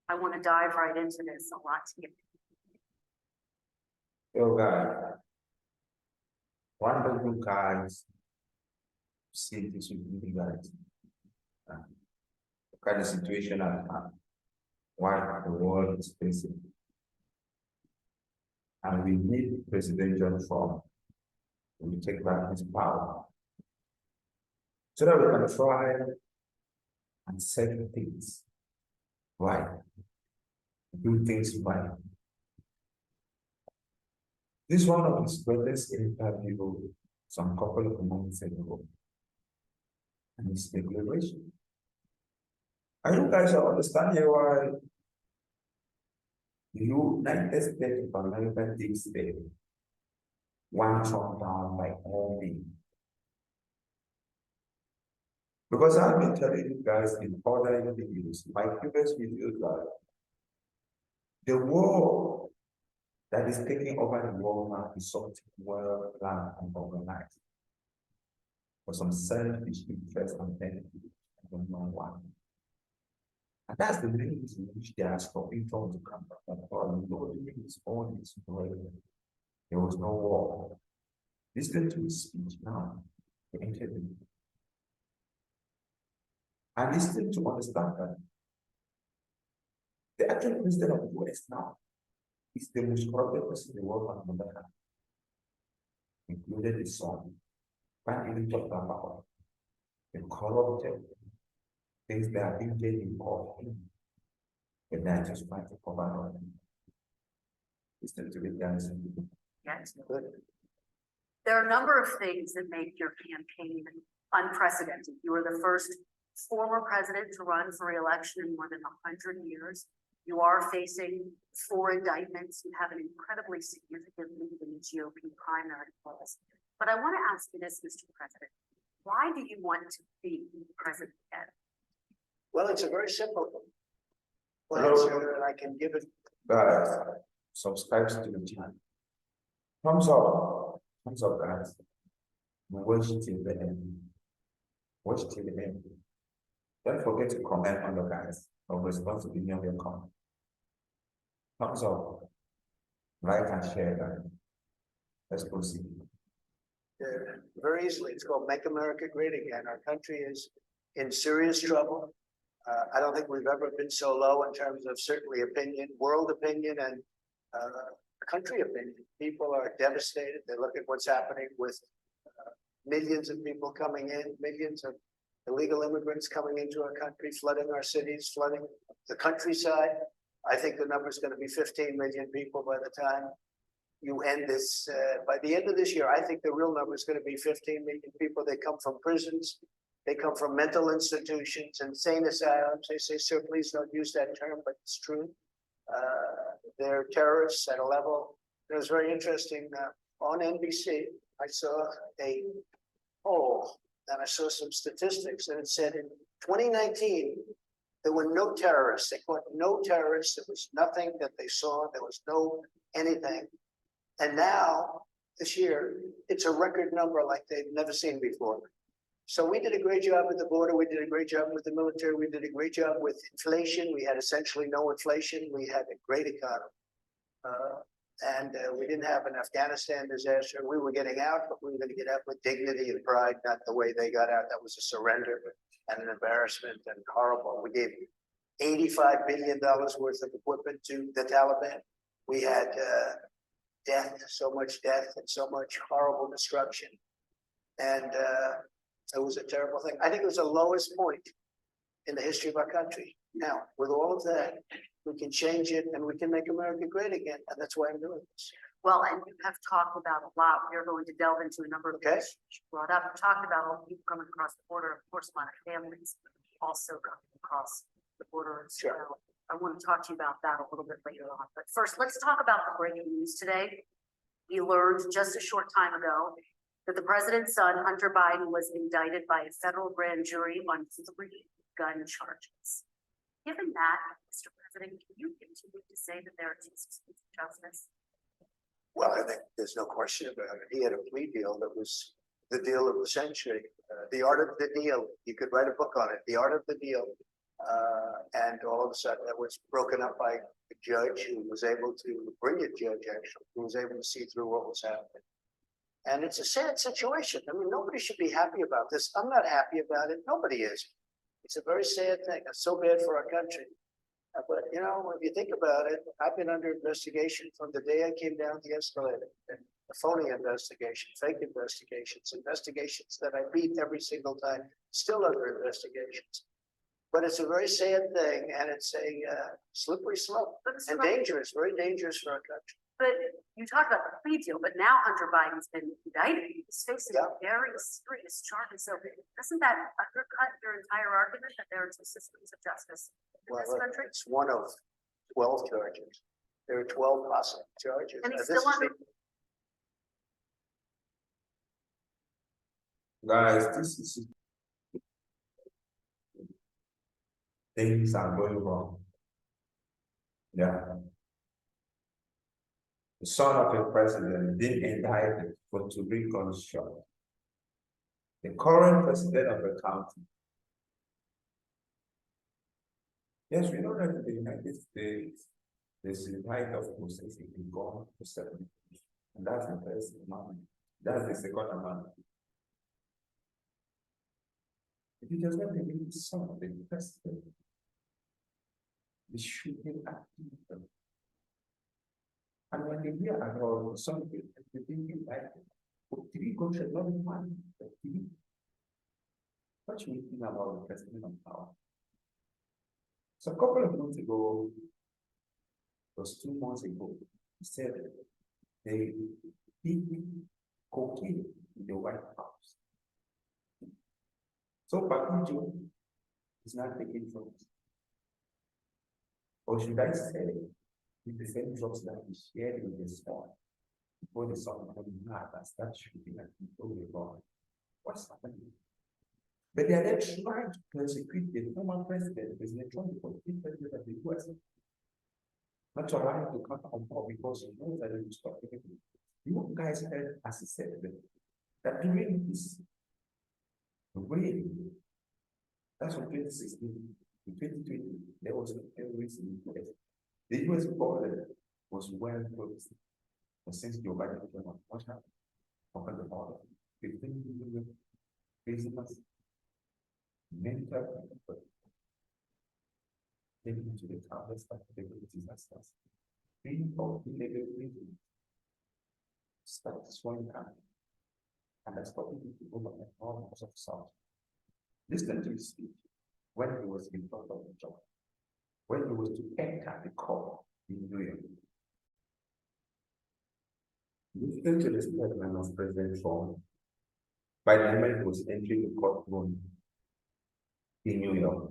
I want to dive right into this. A lot to get. Yo, guys, one of you guys see this with you guys. The kind of situation at hand, why the world is facing. And we need presidential reform to take back his power. So that we can try and set things right, do things right. This is one of his greatest interview some couple of months ago. And his declaration. I you guys are understanding why the United States of America takes one shot down by all means. Because I've been telling you guys in other videos, my previous videos, that the war that is taking over the world now is something well planned and organized for some selfish interest and benefit. I don't know why. And that's the main reason which they are stopping from the come back. But all this there was no war. Listen to his speech now, the interview. And listen to understand that the actual president of the US now is the most corrupted person in the world on America, including his son. Can't even talk about the corrupted things that are being paid in court. But they're just trying to cover on them. Listen to it, guys. Yes. There are a number of things that make your campaign unprecedented. You were the first former president to run for re-election in more than 100 years. You are facing 4 indictments. You have an incredibly significant lead in the GOP primary polls. But I want to ask you this, Mr. President. Why do you want to be president again? Well, it's a very simple answer, and I can give it. Guys, subscribe to the channel. Thumbs up, guys. Watch till the end. Watch till the end. Don't forget to comment on the guys or respond to any of your comments. Thumbs up, like and share, guys. Let's proceed. Very easily. It's called Make America Great Again. Our country is in serious trouble. I don't think we've ever been so low in terms of certainly opinion, world opinion, and country opinion. People are devastated. They look at what's happening with millions of people coming in, millions of illegal immigrants coming into our country, flooding our cities, flooding the countryside. I think the number is going to be 15 million people by the time you end this. By the end of this year, I think the real number is going to be 15 million people. They come from prisons. They come from mental institutions, insane asylums. They say, sir, please don't use that term, but it's true. They're terrorists at a level. It was very interesting. On NBC, I saw a poll and I saw some statistics, and it said in 2019, there were no terrorists. They caught no terrorists. There was nothing that they saw. There was no anything. And now, this year, it's a record number like they've never seen before. So we did a great job at the border. We did a great job with the military. We did a great job with inflation. We had essentially no inflation. We had a great economy. We didn't have an Afghanistan disaster. We were getting out, but we were going to get out with dignity and pride, not the way they got out. That was a surrender and an embarrassment and horrible. We gave $85 billion worth of equipment to the Taliban. We had death, so much death and so much horrible destruction. And it was a terrible thing. I think it was the lowest point in the history of our country. Now, with all of that, we can change it and we can make America great again. And that's why I'm doing this. Well, and you have talked about a lot. We're going to delve into a number of things you brought up. You talked about all the people coming across the border. Of course, my families also coming across the border as well. I want to talk to you about that a little bit later on. But first, let's talk about the breaking news today. We learned just a short time ago that the president's son, Hunter Biden, was indicted by a federal grand jury on 3 gun charges. Given that, Mr. President, can you continue to say that there are systems of justice? Well, I think there's no question about it. He had a plea deal that was the deal of the century. The Art of the Deal. You could write a book on it. The Art of the Deal. And all of a sudden it was broken up by a judge who was able to, brilliant judge actually, who was able to see through what was happening. And it's a sad situation. I mean, nobody should be happy about this. I'm not happy about it. Nobody is. It's a very sad thing. It's so bad for our country. But you know, if you think about it, I've been under investigation from the day I came down the escalator. And a phony investigation, fake investigations that I beat every single time, still under investigations. But it's a very sad thing, and it's a slippery slope and dangerous, very dangerous for our country. But you talked about the plea deal, but now Hunter Biden's been indicted. He's facing very serious charges. So doesn't that undercut your entire argument that there are two systems of justice in this country? It's one of 12 charges. There are 12 possible charges. And he's still under. Guys, this is things are going wrong. Yeah. The son of a president didn't indict him for to reconstruct. The current president of the country. Yes, we know that in the United States, there's a right of processing in God for 7 years. And that's the first amendment. That's the second amendment. If you just let me read the son of the president, the shooting at people. And when you hear about something, you think like, three countries, not one, but three. What should we think about the president of power? So a couple of months ago, it was 2 months ago, he said they did cocaine in the White House. So Pakujo is not taking drugs. Or should I say, with the same drugs that he shared with his son before the son became mad and start shooting at people with God? What's happening? But they are then trying to persecute the former president, President Trump, for the president of the US. Not to allow him to come on board because he knows that he will stop everything. You guys heard, as he said, that during this reign, that's from 2016 to 2020, there was no terrorism in the US. The US border was well closed. But since Joe Biden came on, what happened? Open the border. 15 million prisoners, mental people, taken to the towers of the disasters. 3 or 11 million start swelling up. And that's stopping people from all parts of the South. Listen to his speech when he was in front of the judge, when he was to enter the court in New York. Listen to the statement of President Trump by the moment he was entering the courtroom in New York.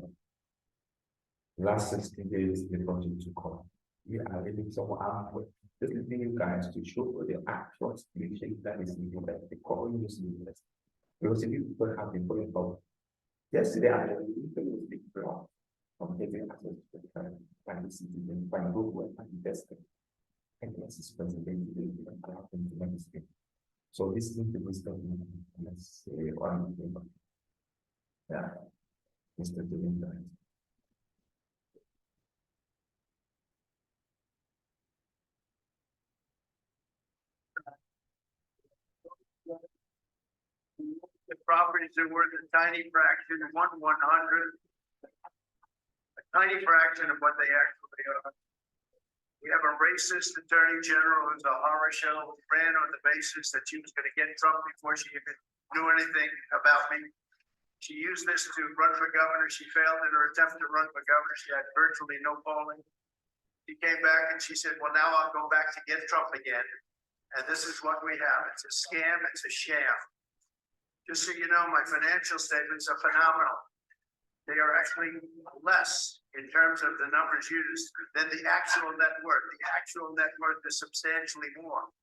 Last 60 days before him to court. We are living so armed. Just letting you guys to show the actual situation that is in the court is needless. Because if people have been going forward. Yesterday, actually, people was big wrong from having access to the current and citizen by Google and investing. And yes, it's president and allow them to understand. So this is the wisdom, let's say, on the yeah, Mr. Delinda. The properties are worth a tiny fraction, 1/100, a tiny fraction of what they actually are. We have a racist attorney general who's a horror show, ran on the basis that she was going to get Trump before she even knew anything about me. She used this to run for governor. She failed in her attempt to run for governor. She had virtually no polling. She came back and she said, well, now I'll go back to get Trump again. And this is what we have. It's a scam. It's a sham. Just so you know, my financial statements are phenomenal. They are actually less in terms of the numbers used than the actual net worth. The actual net worth is substantially more.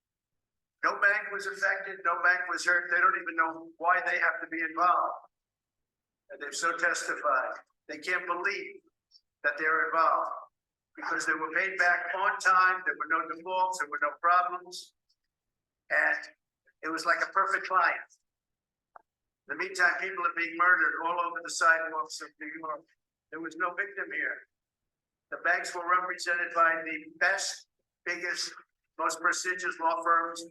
No bank was affected. No bank was hurt. They don't even know why they have to be involved. And they've so testified. They can't believe that they're involved because they were paid back on time. There were no defaults. There were no problems. And it was like a perfect client. In the meantime, people are being murdered all over the sidewalks of New York. There was no victim here. The banks were represented by the best, biggest, most prestigious law firms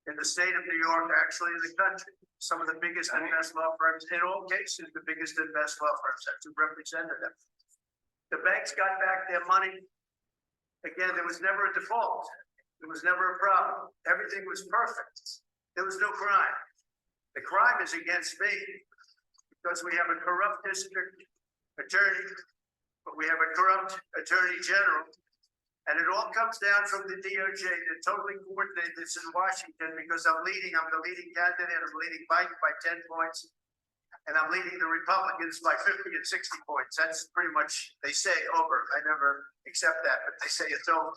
in the state of New York, actually in the country. Some of the biggest and best law firms, in all cases, the biggest and best law firms, that's who represented them. The banks got back their money. Again, there was never a default. There was never a problem. Everything was perfect. There was no crime. The crime is against me because we have a corrupt district attorney, but we have a corrupt attorney general. And it all comes down from the DOJ to totally coordinate this in Washington because I'm the leading candidate, I'm leading Biden by 10 points. And I'm leading the Republicans by 50 and 60 points. That's pretty much, they say over. I never accept that, but they say it's over.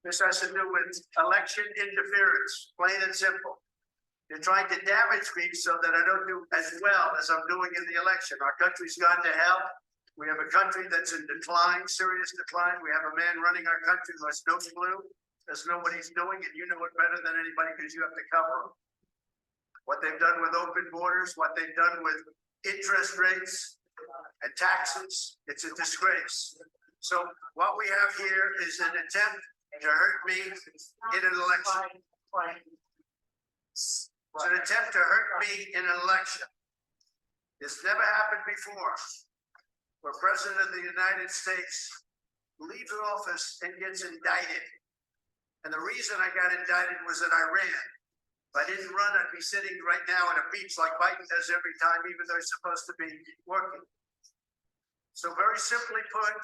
This has to do with election interference, plain and simple. They're trying to damage me so that I don't do as well as I'm doing in the election. Our country's gone to hell. We have a country that's in decline, serious decline. We have a man running our country who has no clue, doesn't know what he's doing, and you know it better than anybody because you have to cover him. What they've done with open borders, what they've done with interest rates and taxes, it's a disgrace. So what we have here is an attempt to hurt me in an election. It's an attempt to hurt me in an election. This never happened before, where President of the United States leaves office and gets indicted. And the reason I got indicted was that I ran. If I didn't run, I'd be sitting right now on a beach like Biden does every time, even though he's supposed to be working. So very simply put,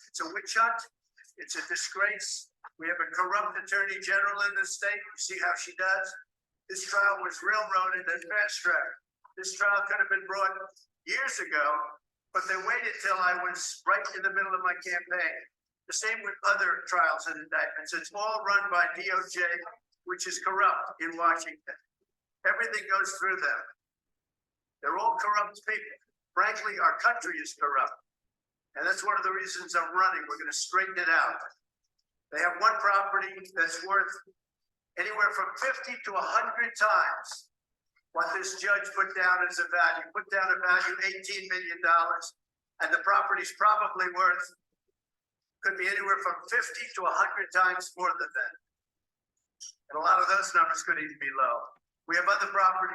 it's a witch hunt. It's a disgrace. We have a corrupt attorney general in this state. You see how she does? This trial was railroaded and fast tracked. This trial could have been brought years ago, but they waited till I was right in the middle of my campaign. The same with other trials and indictments. It's all run by DOJ, which is corrupt in Washington. Everything goes through them. They're all corrupt people. Frankly, our country is corrupt. And that's one of the reasons I'm running. We're going to straighten it out. They have one property that's worth anywhere from 50 to 100 times what this judge put down as a value. Put down a value $18 million. And the property's probably worth, could be anywhere from 50 to 100 times more than that. And a lot of those numbers could even be low. We have other properties